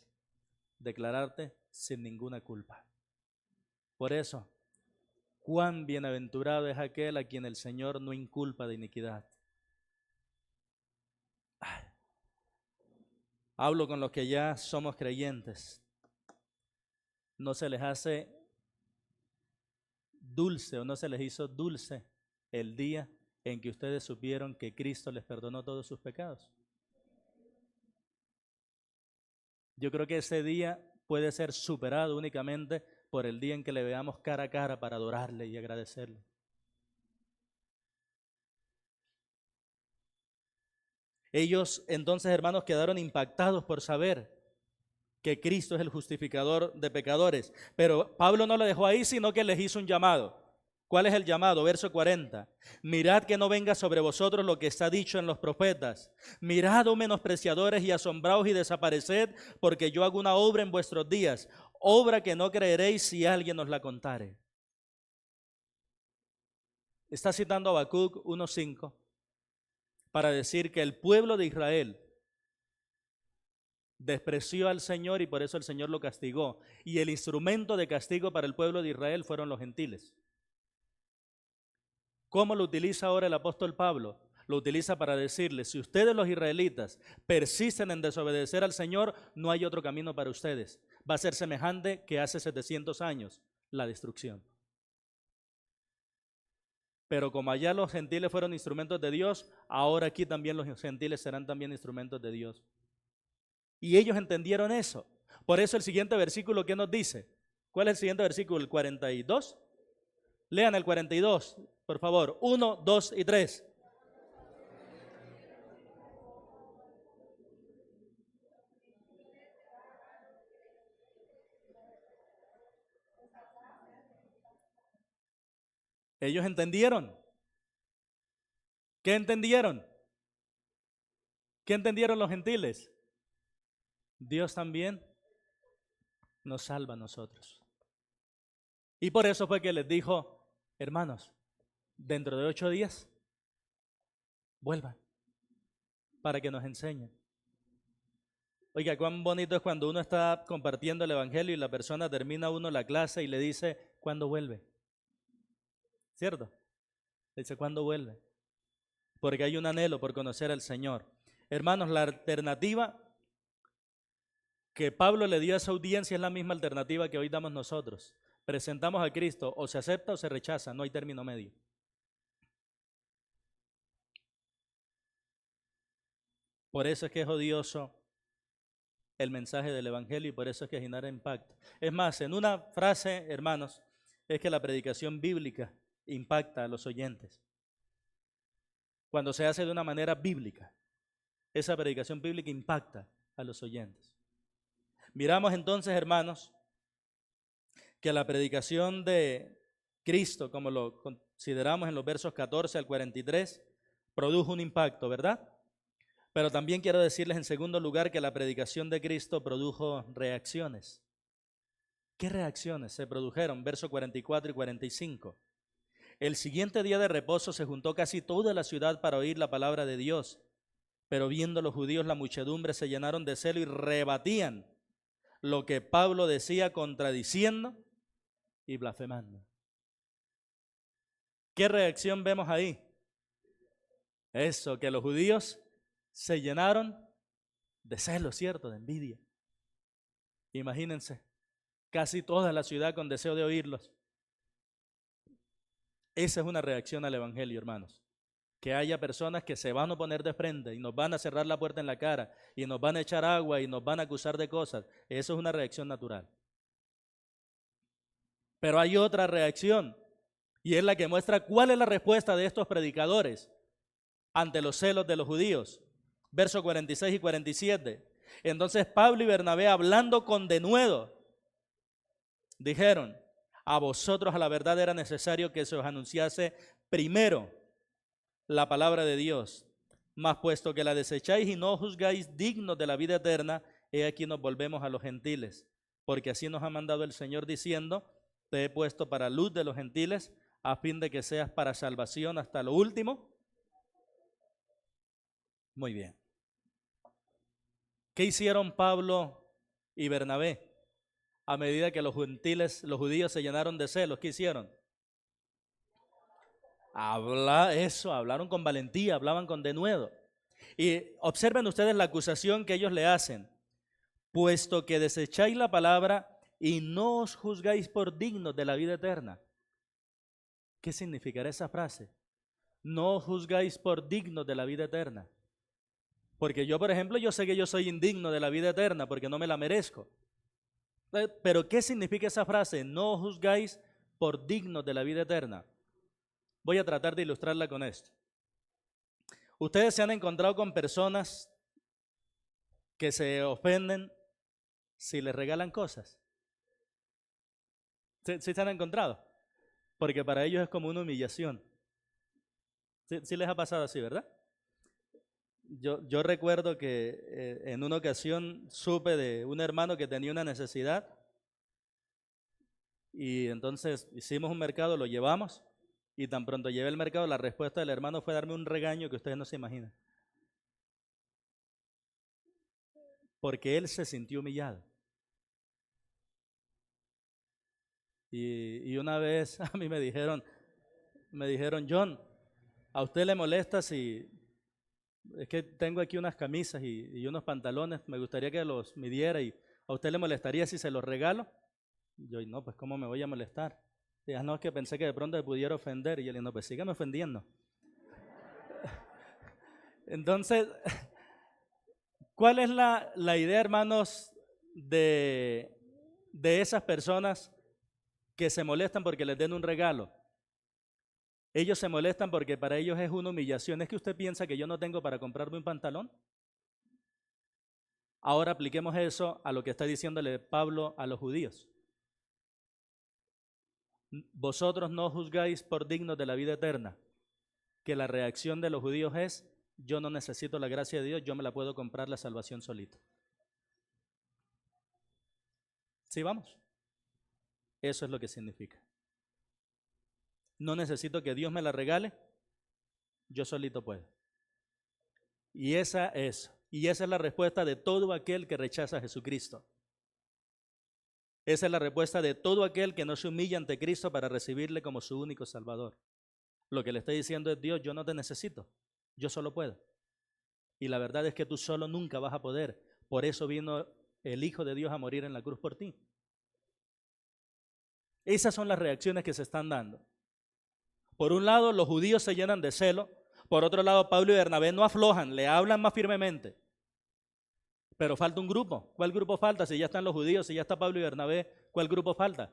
Declararte sin ninguna culpa. Por eso, cuán bienaventurado es aquel a quien el Señor no inculpa de iniquidad. Hablo con los que ya somos creyentes. No se les hace dulce o no se les hizo dulce el día en que ustedes supieron que Cristo les perdonó todos sus pecados. Yo creo que ese día puede ser superado únicamente por el día en que le veamos cara a cara para adorarle y agradecerle. Ellos entonces, hermanos, quedaron impactados por saber que Cristo es el justificador de pecadores. Pero Pablo no lo dejó ahí, sino que les hizo un llamado. ¿Cuál es el llamado? Verso 40. Mirad que no venga sobre vosotros lo que está dicho en los profetas. Mirad, oh menospreciadores, y asombraos y desapareced, porque yo hago una obra en vuestros días, obra que no creeréis si alguien os la contare. Está citando a Habacuc 1:5 para decir que el pueblo de Israel despreció al Señor y por eso el Señor lo castigó. Y el instrumento de castigo para el pueblo de Israel fueron los gentiles. ¿Cómo lo utiliza ahora el apóstol Pablo? Lo utiliza para decirles, si ustedes los israelitas persisten en desobedecer al Señor, no hay otro camino para ustedes. Va a ser semejante que hace 700 años, la destrucción. Pero como allá los gentiles fueron instrumentos de Dios, ahora aquí también los gentiles serán también instrumentos de Dios. Y ellos entendieron eso. Por eso el siguiente versículo, ¿qué nos dice? ¿Cuál es el siguiente versículo? ¿El 42? Lean el 42, por favor. 1, 2 y 3. Ellos entendieron. ¿Qué entendieron? ¿Qué entendieron los gentiles? Dios también nos salva a nosotros. Y por eso fue que les dijo, hermanos, dentro de 8 días, vuelvan para que nos enseñen. Oiga, cuán bonito es cuando uno está compartiendo el evangelio y la persona termina uno la clase y le dice, ¿cuándo vuelve? ¿Cierto? Le dice, ¿cuándo vuelve? Porque hay un anhelo por conocer al Señor. Hermanos, la alternativa que Pablo le dio a esa audiencia es la misma alternativa que hoy damos nosotros. Presentamos a Cristo, o se acepta o se rechaza, no hay término medio. Por eso es que es odioso el mensaje del evangelio y por eso es que genera impacto. Es más, en una frase, hermanos, es que la predicación bíblica impacta a los oyentes. Cuando se hace de una manera bíblica, esa predicación bíblica impacta a los oyentes. Miramos entonces, hermanos, que la predicación de Cristo, como lo consideramos en los versos 14 al 43, produjo un impacto, ¿verdad? Pero también quiero decirles en segundo lugar que la predicación de Cristo produjo reacciones. ¿Qué reacciones se produjeron? Versos 44 y 45. El siguiente día de reposo se juntó casi toda la ciudad para oír la palabra de Dios. Pero viendo los judíos la muchedumbre se llenaron de celo y rebatían lo que Pablo decía, contradiciendo y blasfemando. ¿Qué reacción vemos ahí? Eso, que los judíos se llenaron de celo, ¿cierto? De envidia. Imagínense, casi toda la ciudad con deseo de oírlos. Esa es una reacción al evangelio, hermanos. Que haya personas que se van a poner de frente y nos van a cerrar la puerta en la cara y nos van a echar agua y nos van a acusar de cosas. Eso es una reacción natural. Pero hay otra reacción y es la que muestra cuál es la respuesta de estos predicadores ante los celos de los judíos. Versos 46 y 47. Entonces Pablo y Bernabé, hablando con denuedo, dijeron, a vosotros a la verdad era necesario que se os anunciase primero la palabra de Dios, mas puesto que la desecháis y no juzgáis dignos de la vida eterna, he aquí nos volvemos a los gentiles, porque así nos ha mandado el Señor diciendo, te he puesto para luz de los gentiles, a fin de que seas para salvación hasta lo último. Muy bien. ¿Qué hicieron Pablo y Bernabé? A medida que los gentiles, los judíos se llenaron de celos, ¿qué hicieron? Hablaron con valentía, hablaban con denuedo. Y observen ustedes la acusación que ellos le hacen. Puesto que desecháis la palabra y no os juzgáis por dignos de la vida eterna. ¿Qué significará esa frase? No os juzgáis por dignos de la vida eterna. Porque yo, por ejemplo, yo sé que yo soy indigno de la vida eterna porque no me la merezco. Pero ¿qué significa esa frase? No os juzgáis por dignos de la vida eterna. Voy a tratar de ilustrarla con esto. Ustedes se han encontrado con personas que se ofenden si les regalan cosas. ¿Sí se han encontrado? Porque para ellos es como una humillación. ¿Sí les ha pasado así, verdad? Yo recuerdo que en una ocasión supe de un hermano que tenía una necesidad y entonces hicimos un mercado, lo llevamos y tan pronto llevé el mercado, la respuesta del hermano fue darme un regaño que ustedes no se imaginan. Porque él se sintió humillado. Y una vez a mí me dijeron, John, ¿a usted le molesta si es que tengo aquí unas camisas y unos pantalones, me gustaría que los midiera y a usted le molestaría si se los regalo? Y yo, no, pues ¿cómo me voy a molestar? Ya no, es que pensé que de pronto me pudiera ofender. Y él, no, pues sígame ofendiendo. Entonces, ¿cuál es la idea, hermanos, de esas personas que se molestan porque les den un regalo? Ellos se molestan porque para ellos es una humillación. ¿Es que usted piensa que yo no tengo para comprarme un pantalón? Ahora apliquemos eso a lo que está diciéndole Pablo a los judíos. Vosotros no juzgáis por dignos de la vida eterna, que la reacción de los judíos es: yo no necesito la gracia de Dios, yo me la puedo comprar la salvación solito. ¿Sí vamos? Eso es lo que significa. No necesito que Dios me la regale, yo solito puedo. Y esa es la respuesta de todo aquel que rechaza a Jesucristo. Esa es la respuesta de todo aquel que no se humilla ante Cristo para recibirle como su único Salvador. Lo que le está diciendo es: Dios, yo no te necesito, yo solo puedo. Y la verdad es que tú solo nunca vas a poder. Por eso vino el Hijo de Dios a morir en la cruz por ti. Esas son las reacciones que se están dando. Por un lado, los judíos se llenan de celo. Por otro lado, Pablo y Bernabé no aflojan, le hablan más firmemente. Pero falta un grupo. ¿Cuál grupo falta? Si ya están los judíos, si ya está Pablo y Bernabé, ¿cuál grupo falta?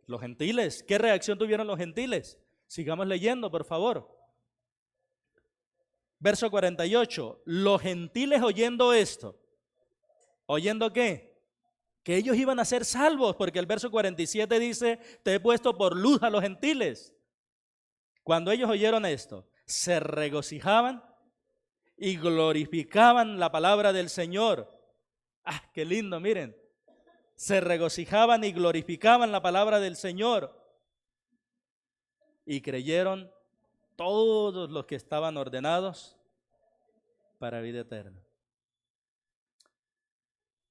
Los gentiles. ¿Qué reacción tuvieron los gentiles? Sigamos leyendo, por favor. Verso 48. Los gentiles oyendo esto. ¿Oyendo qué? Que ellos iban a ser salvos, porque el verso 47 dice: te he puesto por luz a los gentiles. Cuando ellos oyeron esto, se regocijaban y glorificaban la palabra del Señor. ¡Ah, qué lindo! Miren, se regocijaban y glorificaban la palabra del Señor. Y creyeron todos los que estaban ordenados para vida eterna.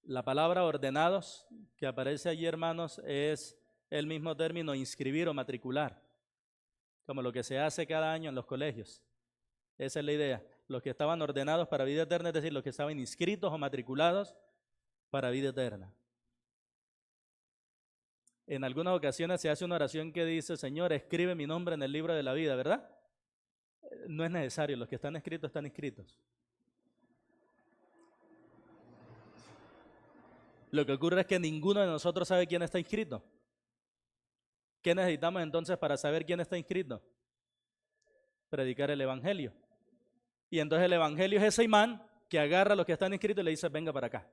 La palabra ordenados que aparece allí, hermanos, es el mismo término inscribir o matricular, como lo que se hace cada año en los colegios. Esa es la idea. Los que estaban ordenados para vida eterna, es decir, los que estaban inscritos o matriculados para vida eterna. En algunas ocasiones se hace una oración que dice: Señor, escribe mi nombre en el libro de la vida, ¿verdad? No es necesario, los que están escritos están inscritos. Lo que ocurre es que ninguno de nosotros sabe quién está inscrito. ¿Qué necesitamos entonces para saber quién está inscrito? Predicar el evangelio. Y entonces el evangelio es ese imán que agarra a los que están inscritos y le dice: venga para acá.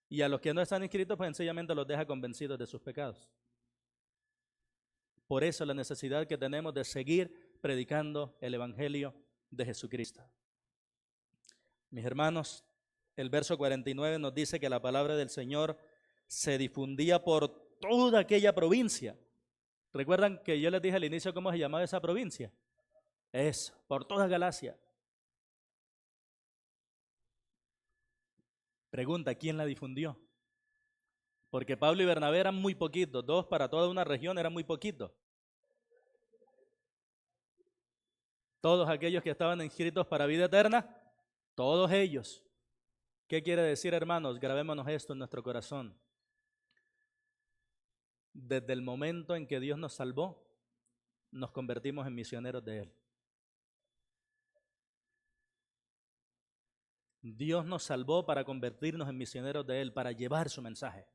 Y a los que no están inscritos, pues sencillamente los deja convencidos de sus pecados. Por eso la necesidad que tenemos de seguir predicando el evangelio de Jesucristo. Mis hermanos, el verso 49 nos dice que la palabra del Señor se difundía por toda aquella provincia. ¿Recuerdan que yo les dije al inicio cómo se llamaba esa provincia? Eso, por toda Galacia. Pregunta: ¿quién la difundió? Porque Pablo y Bernabé eran muy poquitos, 2 para toda una región eran muy poquitos. Todos aquellos que estaban inscritos para vida eterna, todos ellos. ¿Qué quiere decir, hermanos? Grabémonos esto en nuestro corazón. Desde el momento en que Dios nos salvó, nos convertimos en misioneros de Él. Dios nos salvó para convertirnos en misioneros de Él, para llevar su mensaje.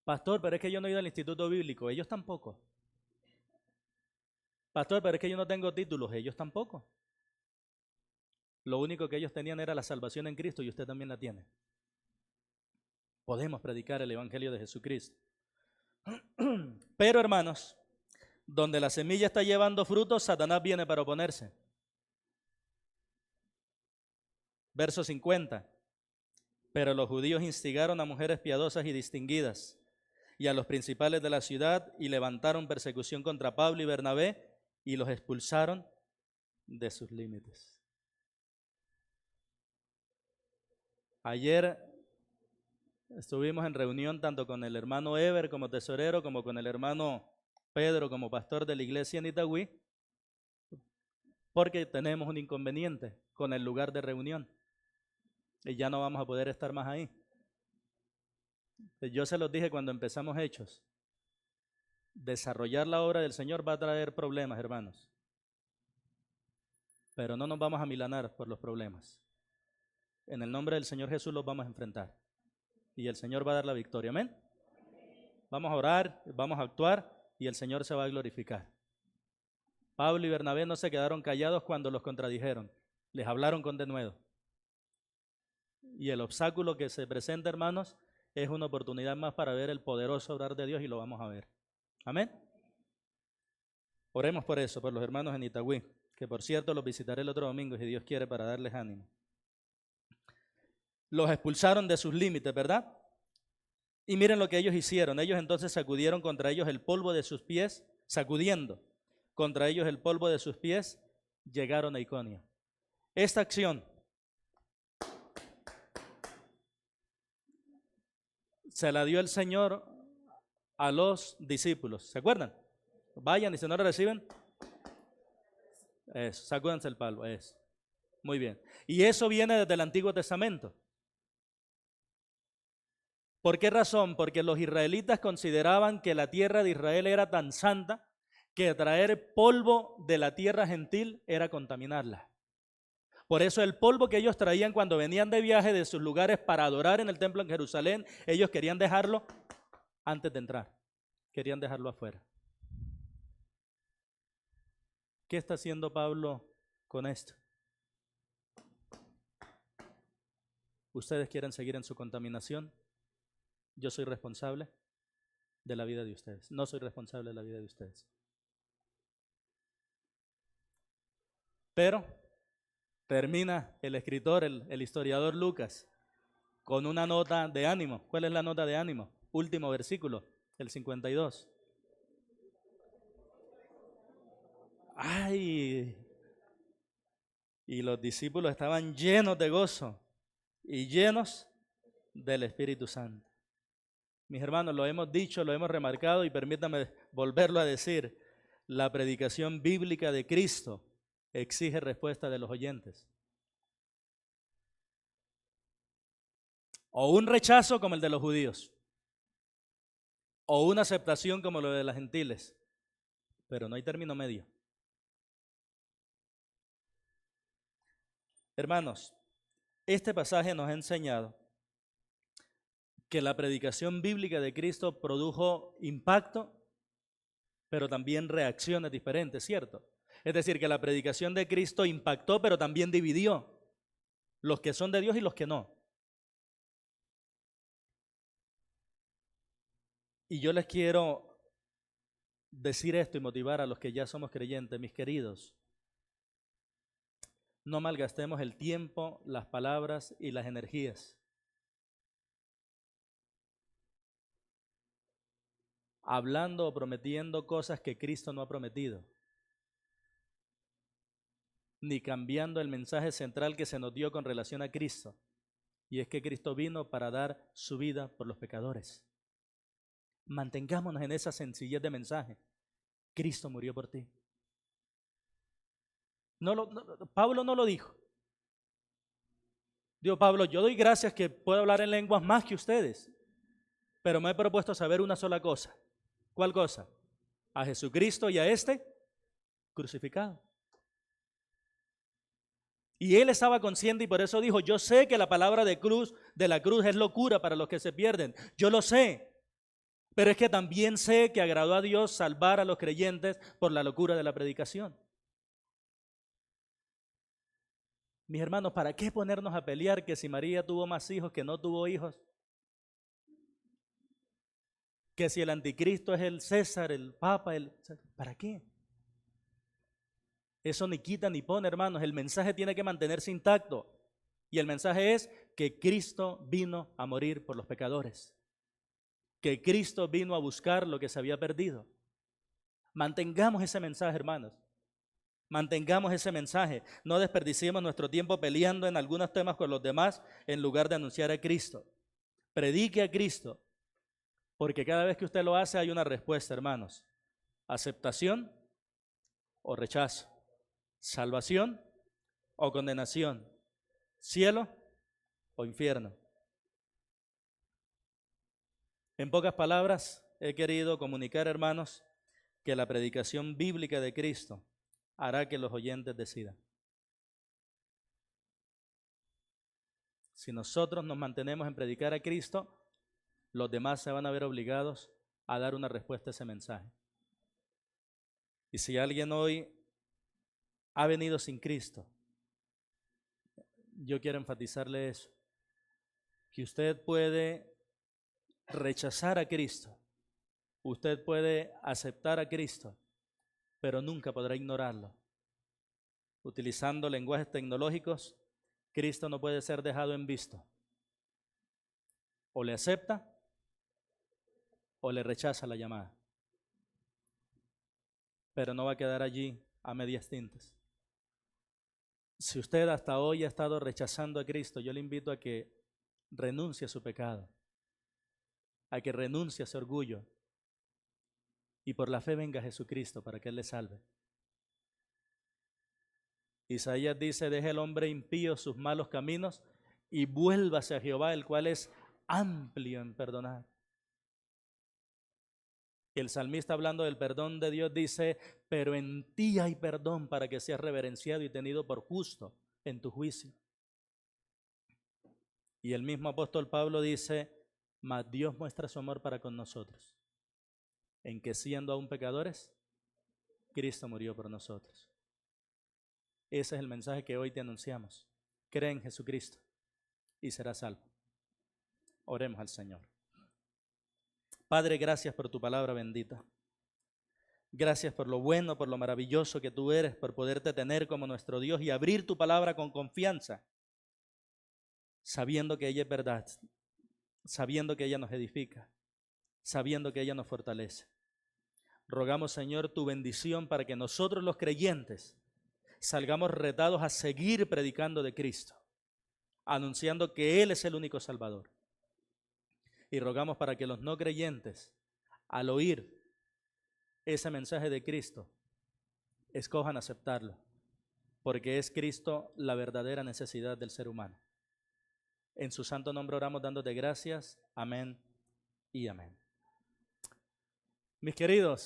Pastor, pero es que yo no he ido al instituto bíblico, ellos tampoco. Pastor, pero es que yo no tengo títulos, ellos tampoco. Lo único que ellos tenían era la salvación en Cristo y usted también la tiene. Podemos predicar el evangelio de Jesucristo. Pero, hermanos, donde la semilla está llevando frutos, Satanás viene para oponerse. Verso 50. Pero los judíos instigaron a mujeres piadosas y distinguidas y a los principales de la ciudad y levantaron persecución contra Pablo y Bernabé y los expulsaron de sus límites. Ayer estuvimos en reunión tanto con el hermano Eber como tesorero, como con el hermano Pedro como pastor de la iglesia en Itagüí, porque tenemos un inconveniente con el lugar de reunión y ya no vamos a poder estar más ahí. Yo se los dije cuando empezamos Hechos. Desarrollar la obra del Señor va a traer problemas, hermanos. Pero no nos vamos a milanar por los problemas. En el nombre del Señor Jesús los vamos a enfrentar. Y el Señor va a dar la victoria. Amén. Vamos a orar, vamos a actuar y el Señor se va a glorificar. Pablo y Bernabé no se quedaron callados cuando los contradijeron. Les hablaron con denuedo. Y el obstáculo que se presenta, hermanos, es una oportunidad más para ver el poderoso obrar de Dios y lo vamos a ver. Amén. Oremos por eso, por los hermanos en Itagüí, que por cierto los visitaré el otro domingo, si Dios quiere, para darles ánimo. Los expulsaron de sus límites, ¿verdad? Y miren lo que ellos hicieron. Ellos entonces sacudieron contra ellos el polvo de sus pies, sacudiendo contra ellos el polvo de sus pies, llegaron a Iconio. Esta acción se la dio el Señor a los discípulos. ¿Se acuerdan? Vayan y si no lo reciben, eso, sacúdense el palo, eso. Muy bien. Y eso viene desde el Antiguo Testamento. ¿Por qué razón? Porque los israelitas consideraban que la tierra de Israel era tan santa que traer polvo de la tierra gentil era contaminarla. Por eso el polvo que ellos traían cuando venían de viaje de sus lugares para adorar en el templo en Jerusalén, ellos querían dejarlo antes de entrar. Querían dejarlo afuera. ¿Qué está haciendo Pablo con esto? ¿Ustedes quieren seguir en su contaminación? Yo soy responsable de la vida de ustedes. No soy responsable de la vida de ustedes. Pero termina el escritor, el historiador Lucas, con una nota de ánimo. ¿Cuál es la nota de ánimo? Último versículo, el 52. ¡Ay! Y los discípulos estaban llenos de gozo y llenos del Espíritu Santo. Mis hermanos, lo hemos dicho, lo hemos remarcado y permítanme volverlo a decir. La predicación bíblica de Cristo exige respuesta de los oyentes. O un rechazo como el de los judíos, o una aceptación como lo de las gentiles, pero no hay término medio. Hermanos, este pasaje nos ha enseñado que la predicación bíblica de Cristo produjo impacto, pero también reacciones diferentes, ¿cierto? Es decir, que la predicación de Cristo impactó, pero también dividió los que son de Dios y los que no. Y yo les quiero decir esto y motivar a los que ya somos creyentes, mis queridos. No malgastemos el tiempo, las palabras y las energías hablando o prometiendo cosas que Cristo no ha prometido, ni cambiando el mensaje central que se nos dio con relación a Cristo, y es que Cristo vino para dar su vida por los pecadores. Mantengámonos en esa sencillez de mensaje. Cristo murió por ti. Pablo no lo dijo. Dijo Pablo, yo doy gracias que puedo hablar en lenguas más que ustedes, pero me he propuesto saber una sola cosa. ¿Cuál cosa? A Jesucristo y a este crucificado. Y él estaba consciente y por eso dijo, yo sé que la palabra de la cruz es locura para los que se pierden. Yo lo sé, pero es que también sé que agradó a Dios salvar a los creyentes por la locura de la predicación. Mis hermanos, ¿para qué ponernos a pelear que si María tuvo más hijos, que no tuvo hijos? Que si el anticristo es el César, el Papa, ¿para qué? Eso ni quita ni pone, hermanos. El mensaje tiene que mantenerse intacto. Y el mensaje es que Cristo vino a morir por los pecadores. Que Cristo vino a buscar lo que se había perdido. Mantengamos ese mensaje, hermanos. Mantengamos ese mensaje. No desperdiciemos nuestro tiempo peleando en algunos temas con los demás en lugar de anunciar a Cristo. Predique a Cristo. Porque cada vez que usted lo hace hay una respuesta, hermanos. Aceptación o rechazo. Salvación o condenación. Cielo o infierno. En pocas palabras, he querido comunicar, hermanos, que la predicación bíblica de Cristo hará que los oyentes decidan. Si nosotros nos mantenemos en predicar a Cristo, los demás se van a ver obligados a dar una respuesta a ese mensaje. Y si alguien hoy ha venido sin Cristo, yo quiero enfatizarle eso, que usted puede rechazar a Cristo, usted puede aceptar a Cristo, pero nunca podrá ignorarlo. Utilizando lenguajes tecnológicos, Cristo no puede ser dejado en visto. O le acepta o le rechaza la llamada. Pero no va a quedar allí a medias tintas. Si usted hasta hoy ha estado rechazando a Cristo, yo le invito a que renuncie a su pecado, a que renuncie a ese orgullo y por la fe venga a Jesucristo para que Él le salve. Isaías dice, deje el hombre impío sus malos caminos y vuélvase a Jehová, el cual es amplio en perdonar. El salmista, hablando del perdón de Dios, dice, pero en ti hay perdón para que seas reverenciado y tenido por justo en tu juicio. Y el mismo apóstol Pablo dice, mas Dios muestra su amor para con nosotros, en que siendo aún pecadores, Cristo murió por nosotros. Ese es el mensaje que hoy te anunciamos. Cree en Jesucristo y serás salvo. Oremos al Señor. Padre, gracias por tu palabra bendita. Gracias por lo bueno, por lo maravilloso que tú eres, por poderte tener como nuestro Dios y abrir tu palabra con confianza, sabiendo que ella es verdad, sabiendo que ella nos edifica, sabiendo que ella nos fortalece. Rogamos, Señor, tu bendición para que nosotros los creyentes salgamos retados a seguir predicando de Cristo, anunciando que Él es el único Salvador. Y rogamos para que los no creyentes, al oír ese mensaje de Cristo, escojan aceptarlo, porque es Cristo la verdadera necesidad del ser humano. En su santo nombre oramos dándote gracias. Amén y amén. Mis queridos,